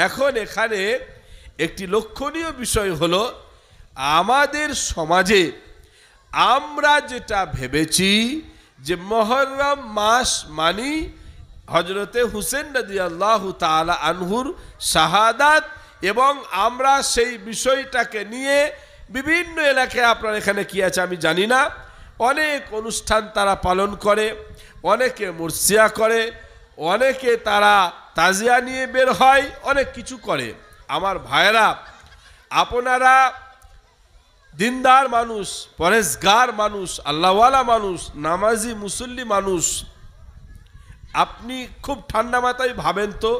এখন এখানে একটি লক্ষণীয় বিষয় হলো আমাদের সমাজে আমরা যেটা ভেবেছি যে মুহররম মাস মানি হযরতে হুসেন রাদিয়াল্লাহু তাআলা আনহুর শাহাদাত, এবং আমরা সেই বিষয়টাকে নিয়ে বিভিন্ন এলাকায়, আপনার এখানে কি আছে আমি জানি না, অনেক অনুষ্ঠান তারা পালন করে, অনেকে মুরসিয়া করে, অনেকে তারা তাজিয়া নিয়ে বের হয়, অনেক কিছু করে। আমার ভাইয়েরা, আপনারা দিনদার মানুষ, পরেজগার মানুষ, আল্লাহওয়ালা মানুষ, নামাজি মুসল্লি মানুষ, আপনি খুব ঠান্ডা মাথায় ভাবেন তো,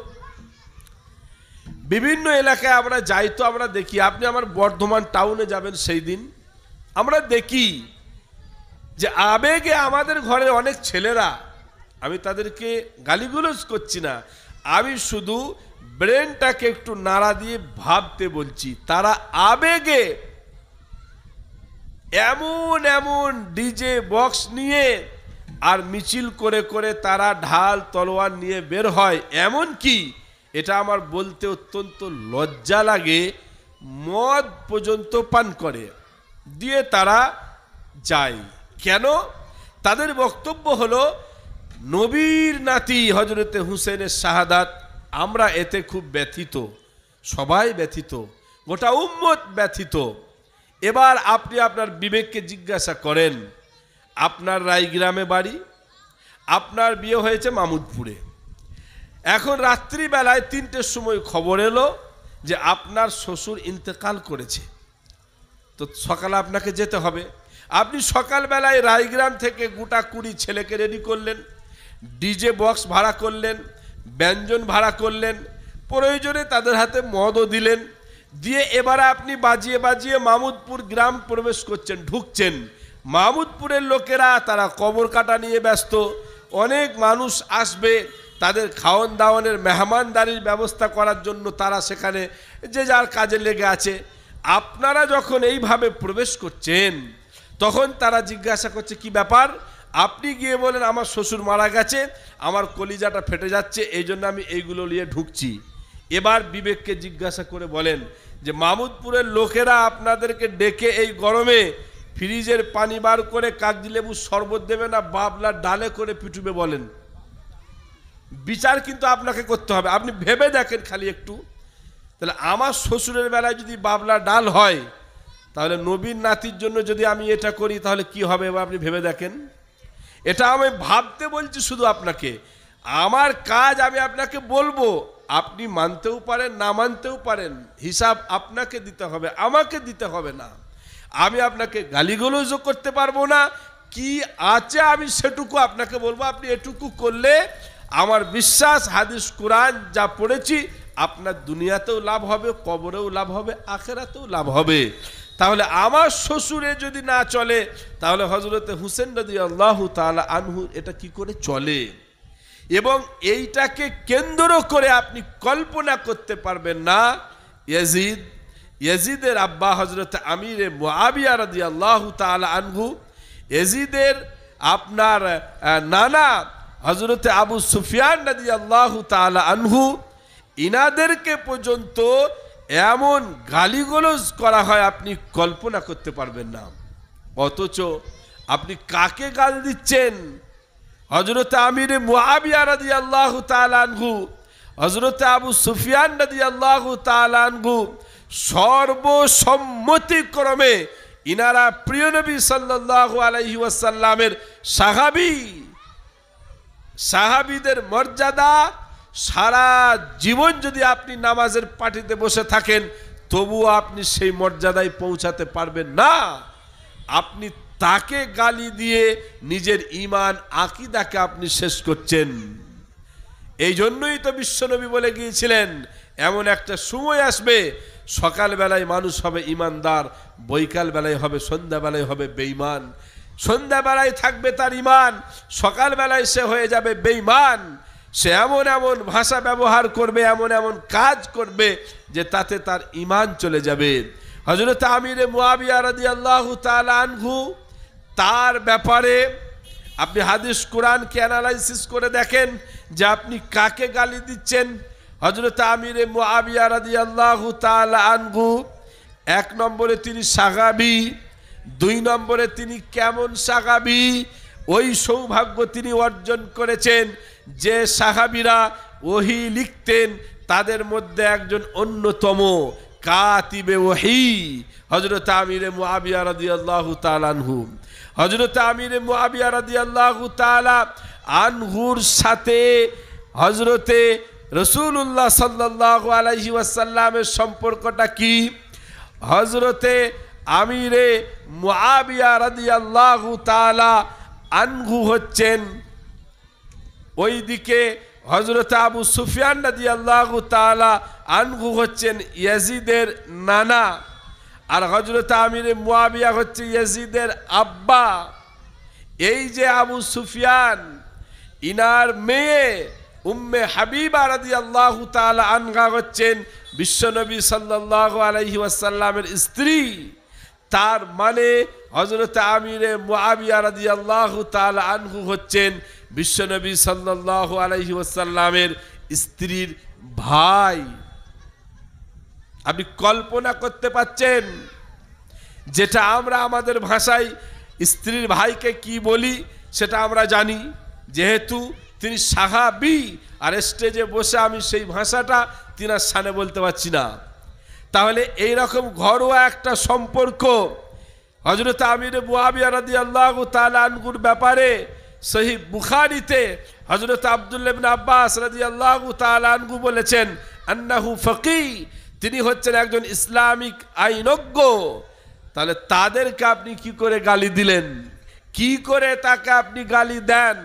বিভিন্ন এলাকায় আমরা যাই তো আমরা দেখি, আপনি আমার বর্ধমান টাউনে যাবেন, সেই দিন আমরা দেখি যে আবেগে আমাদের ঘরে অনেক ছেলেরা, আমি তাদেরকে গালিগুলোজ করছি না, আমি শুধু ব্রেনটাকে একটু নাড়া দিয়ে ভাবতে বলছি, তারা আবেগে এমন এমন ডিজে বক্স নিয়ে আর মিছিল করে করে তারা ঢাল তলোয়ার নিয়ে বের হয়, এমন কি এটা আমার বলতে অত্যন্ত লজ্জা লাগে, মদ পর্যন্ত পান করে দিয়ে তারা যায়। কেন? তাদের বক্তব্য হলো নবীর নাতি হযরতে হুসেনের শাহাদাত, আমরা এতে খুব ব্যথিত, সবাই ব্যথিত, গোটা উম্মত ব্যথিত। এবার আপনি আপনার বিবেককে জিজ্ঞাসা করেন, আপনার রায়গ্রামে বাড়ি, আপনার বিয়ে হয়েছে মামুদপুরে, এখন রাত্রিবেলায় 3টের সময় খবর এলো যে আপনার শ্বশুর ইন্তেকাল করেছে, তো সকালে আপনাকে যেতে হবে। আপনি সকালবেলায় রায়গ্রাম থেকে গোটা 20 ছেলেকে রেডি করলেন, ডিজে বক্স ভাড়া করলেন, ব্যঞ্জন ভাড়া করলেন, প্রয়োজনে তাদের হাতে মদও দিলেন, দিয়ে এবারে আপনি বাজিয়ে বাজিয়ে মামুদপুর গ্রাম প্রবেশ করছেন, ঢুকছেন। মামুদপুরের লোকেরা তারা কবর কাটা নিয়ে ব্যস্ত, অনেক মানুষ আসবে, তাদের খাওয়ান দাওয়ানের মেহমানদারির ব্যবস্থা করার জন্য তারা সেখানে যে যার কাজে লেগে আছে। আপনারা যখন এইভাবে প্রবেশ করছেন, তখন তারা জিজ্ঞাসা করছে কি ব্যাপার, আপনি গিয়ে বলেন আমার শ্বশুর মারা গেছে, আমার কলিজাটা ফেটে যাচ্ছে, এই জন্য আমি এইগুলো নিয়ে ঢুকছি। এবার বিবেককে জিজ্ঞাসা করে বলেন যে মামুদপুরের লোকেরা আপনাদেরকে ডেকে এই গরমে ফ্রিজের পানি বার করে কাগজি লেবুর শরবত দেবে না বাবলা ডালে করে পিটুবে? বলেন। বিচার কিন্তু আপনাকে করতে হবে, আপনি ভেবে দেখেন খালি একটু। তাহলে আমার শ্বশুরের বেলায় যদি বাবলা ডাল হয়, তাহলে নবীর নাতির জন্য যদি আমি এটা করি তাহলে কি হবে? এবার আপনি ভেবে দেখেন। এটা আমি ভাবতে বলছি শুধু আপনাকে, আমার কাজ আমি আপনাকে বলবো, আপনি মানতেও পারেন না মানতেও পারেন, হিসাব আপনাকে দিতে হবে, আমাকে দিতে হবে না। আমি আপনাকে গালিগালাজও করতে পারবো না, কি আছে আমি সেটুকু আপনাকে বলবো, আপনি এটুকু করলে আমার বিশ্বাস হাদিস কোরআন যা পড়েছি আপনার দুনিয়াতেও লাভ হবে, কবরেও লাভ হবে, আখিরাতেও লাভ হবে। তাহলে আমার শ্বশুরে যদি না চলে, তাহলে হযরতে হুসেন রাদিয়াল্লাহু তাআলা আনহু এটা কি করে চলে? এবং এইটাকে কেন্দ্র করে আপনি কল্পনা করতে পারবেন না, ইয়াজিদের আব্বা হযরতে আমিরে মুআবিয়া রাদিয়াল্লাহু তাআলা আনহু, ইয়াজিদের আপনার নানা হযরতে আবু সুফিয়ান রাদিয়াল্লাহু তাআলা আনহু, ইনাদেরকে পর্যন্ত এমন গালিগালাজ করা হয় আপনি কল্পনা করতে পারবেন না। অথচ আপনি কাকে গাল দিচ্ছেন? হযরতে আমিরে মুআবিয়া রাদিয়াল্লাহু তাআলা আনহু, হযরতে আবু সুফিয়ান রাদিয়াল্লাহু তাআলা আনহু সর্বসম্মতিক্রমে ইনারা প্রিয় নবী সাল্লাল্লাহু আলাইহি ওয়াসাল্লামের সাহাবী, সাহাবীদের মর্যাদা সারা জীবন যদি আপনি নামাজের পাটিতে বসে থাকেন তবুও আপনি সেই মর্যাদায় পৌঁছাতে পারবেন না। আপনি তাকে গালি দিয়ে নিজের ঈমান আকীদাকে আপনি শেষ করছেন। এই জন্যই তো বিশ্বনবী বলে গিয়েছিলেন এমন একটা সময় আসবে সকালবেলায় মানুষ হবে ঈমানদার, বৈকাল বেলায় হবে, সন্ধ্যাবেলায় হবে বেঈমান। সন্ধ্যাবেলায় থাকবে তার ঈমান, সকালবেলায় সে হয়ে যাবে বেঈমান। সে এমন এমন ভাষা ব্যবহার করবে, এমন এমন কাজ করবে যে তাতে তার ঈমান চলে যাবে। হযরত আমিরে মুআবিয়া রাদিয়াল্লাহু তাআলা আনহু, তার ব্যাপারে আপনি হাদিস কোরআনকে অ্যানালাইসিস করে দেখেন যে আপনি কাকে গালি দিচ্ছেন। হযরত আমিরে মুআবিয়া রাদিয়াল্লাহু তাআলা আনহু, 1 নম্বরে তিনি সাহাবী, 2 নম্বরে তিনি কেমন সাহাবী, ওই সৌভাগ্য তিনি অর্জন করেছেন যে সাহাবীরা ওহী লিখতেন তাদের মধ্যে একজন অন্যতম কাতিবে ওহী হযরত আমিরে মুআবিয়া রাদিয়াল্লাহু তাআলা আনহু। হযরত আমিরে মুআবিয়া রাদিয়াল্লাহু তাআলা আনহুর সাথে হযরতে রাসূলুল্লাহ সাল্লাল্লাহু আলাইহি ওয়াসাল্লামের সম্পর্কটা কি? হযরতে আমিরে মুআবিয়া রাদিয়াল্লাহু তাআলা আনহু হচ্ছেন ওইদিকে হযরত আবু সুফিয়ান রাদিয়াল্লাহু তাআলা আনহু হচ্ছেন ইয়াজিদের নানা, আর হযরত আমিরে মুআবিয়া হচ্ছে ইয়াজিদের আব্বা। এই যে আবু সুফিয়ান, ইনার মেয়ে উম্মে হাবিবা রাদিয়াল্লাহু তাআলা আনহা হচ্ছেন বিশ্বনবী সাল্লাল্লাহু আলাইহি ওয়াসাল্লামের স্ত্রী। তার মানে হযরত আমিরে মুআবিয়া রাদিয়াল্লাহু তাআলা আনহু হচ্ছেন বিশ্বনবী সাল্লাল্লাহু আলাইহি ওয়াসাল্লামের স্ত্রীর ভাই। আপনি কল্পনা করতে পাচ্ছেন? যেটা আমরা আমাদের ভাষায় স্ত্রীর ভাইকে কি বলি সেটা আমরা জানি, যেহেতু তিনি সাহাবী, আর স্টেজে বসে আমি সেই ভাষাটা তিনার সামনে বলতে পারছি না। তাহলে এই রকম ঘরোয়া একটা সম্পর্ক হযরত আমির মুআবিয়া রাদিয়াল্লাহু তাআলা আনহুর ব্যাপারে সহিহ বুখারীতে হযরত আব্দুল্লাহ ইবনে আব্বাস রাদিয়াল্লাহু তাআলা আনহু বলেছেন আন্নাহু ফাকিহ, তিনি হচ্ছেন একজন ইসলামিক আইনজ্ঞ। তাহলে তাদেরকে আপনি কি করে গালি দিলেন? কি করে তাকে আপনি গালি দেন?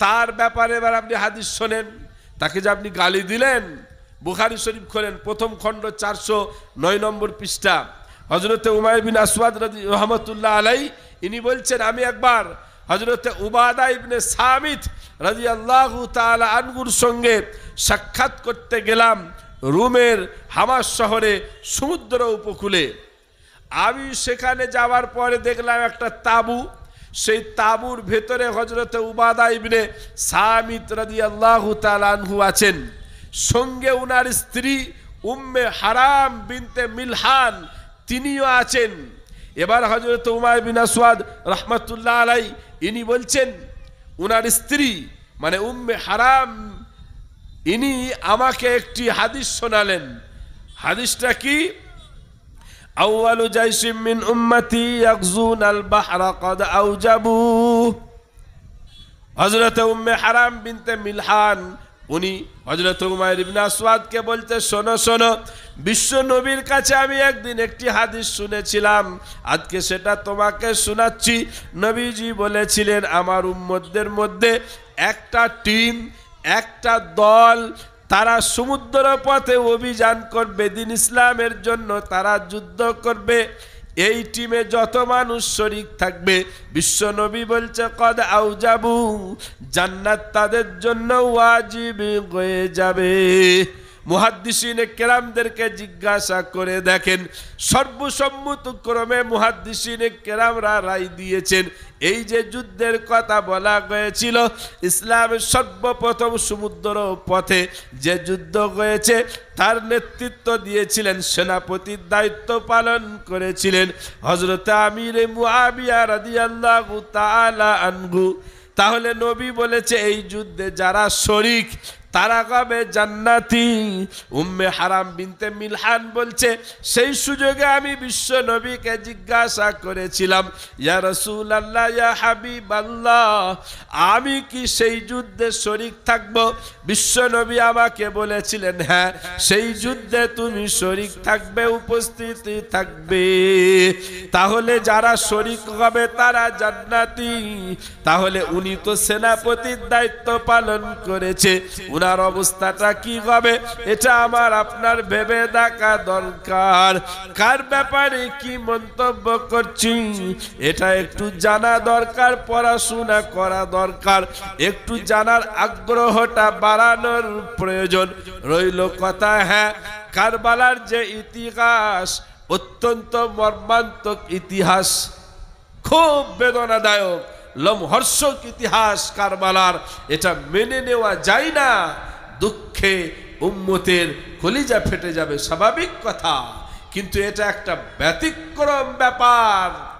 তার ব্যাপারে এবার আপনি হাদিস শোনেন। তাকে যে আপনি গালি দিলেন, বুখারী শরীফ খোলেন, প্রথম খণ্ড 409 নম্বর পৃষ্ঠা। হযরতে উমাইর বিন আসওয়াদ রাহমাতুল্লাহ আলাইহি ইনি বলছেন, আমি একবার হযরতে উবাদা ইবনে সামিত রাদিয়াল্লাহু তাআলা আনহুর সঙ্গে সাক্ষাৎ করতে গেলাম রোমের হামাস শহরে সমুদ্র উপকূলে। আমি সেখানে যাওয়ার পরে দেখলাম একটা তাঁবু, সেই তাঁবুর ভেতরে হযরতে উবাদা ইবনে সামিত রাদিয়াল্লাহু তাআলা আনহু আছেন, সঙ্গে উনার স্ত্রী উম্মে হারাম বিনতে মিলহান তিনিও আছেন। এবার হযরত উমাইর বিন আসওয়াদ রাহমাতুল্লাহ আলাইহি ইনি বলছেন, উনার স্ত্রী মানে উম্মে হারাম ইনি আমাকে একটি হাদিস শোনালেন। হাদিসটা কি? আউয়ালু জাইশিম মিন উম্মতি ইয়াগজুনাল বাহরা ক্বাদ আউজাবু। হযরত উম্মে হারাম বিনতে মিলহান উনি হযরত উমাইর ইবনে আসওয়াদকে বলতে, শোনো শোনো, বিশ্ব নবীর কাছে আমি একদিন একটি হাদিস শুনেছিলাম, আজকে সেটা তোমাকে শোনাচ্ছি। নবীজি বলেছিলেন, আমার উম্মতদের মধ্যে একটা টিম, একটা দল, তারা সমুদ্র পথে অভিযান করবে, দ্বীন ইসলামের জন্য তারা যুদ্ধ করবে। এই টিমে যত মানুষ শরীক থাকবে, বিশ্ব নবী বলছে কদ আউজাবু, জান্নাত তাদের জন্য ওয়াজিব হয়ে যাবে। মুহাদ্দিসিনে কেরামদেরকে জিজ্ঞাসা করে দেখেন, সর্বসম্মতক্রমে মুহাদ্দিসিনে কেরামরা রায় দিয়েছেন, এই যে যুদ্ধের কথা বলা হয়েছিল, ইসলামের সর্বপ্রথম সমুদ্র পথে যে যুদ্ধ হয়েছে তার নেতৃত্ব দিয়েছিলেন, সেনাপতির দায়িত্ব পালন করেছিলেন হযরত আমিরে মুআবিয়া রাদিয়াল্লাহু তাআলা আনহু। তাহলে নবী বলেছে এই যুদ্ধে যারা শরীক তারা হবে জান্নাতি। উম্মে হারাম বিনতে মিলহান বলছে, সেই সুযোগে আমি বিশ্ব নবীকে জিজ্ঞাসা করেছিলাম, ইয়া রাসূলুল্লাহ, ইয়া হাবিবাল্লাহ, আমি কি সেই যুদ্ধে শরীক থাকব? বিশ্ব নবী আমাকে বলেছিলেন, হ্যাঁ, সেই যুদ্ধে তুমি শরীক থাকবে, উপস্থিতি থাকবে। তাহলে যারা শরীক হবে তারা জান্নাতি। তাহলে উনি তো সেনাপতির দায়িত্ব পালন করেছে, উনার অবস্থাটা কি হবে এটা আমার আপনার ভেবে দেখা দরকার। কার ব্যাপারে কি মন্তব্য করছি এটা একটু জানা দরকার, পড়াশোনা করা দরকার, একটু জানার আগ্রহটা বাড়ানোর প্রয়োজন রইল। কথা, হ্যাঁ, কারবালার যে ইতিহাস অত্যন্ত মর্মান্তিক ইতিহাস, খুব বেদনাদায়ক লোমহর্ষক ইতিহাস কারবালার, এটা মেনে নেওয়া যায় না। দুঃখে উম্মতের কলিজা ফেটে যাবে, স্বাভাবিক কথা, কিন্তু এটা একটা ব্যতিক্রম ব্যাপার।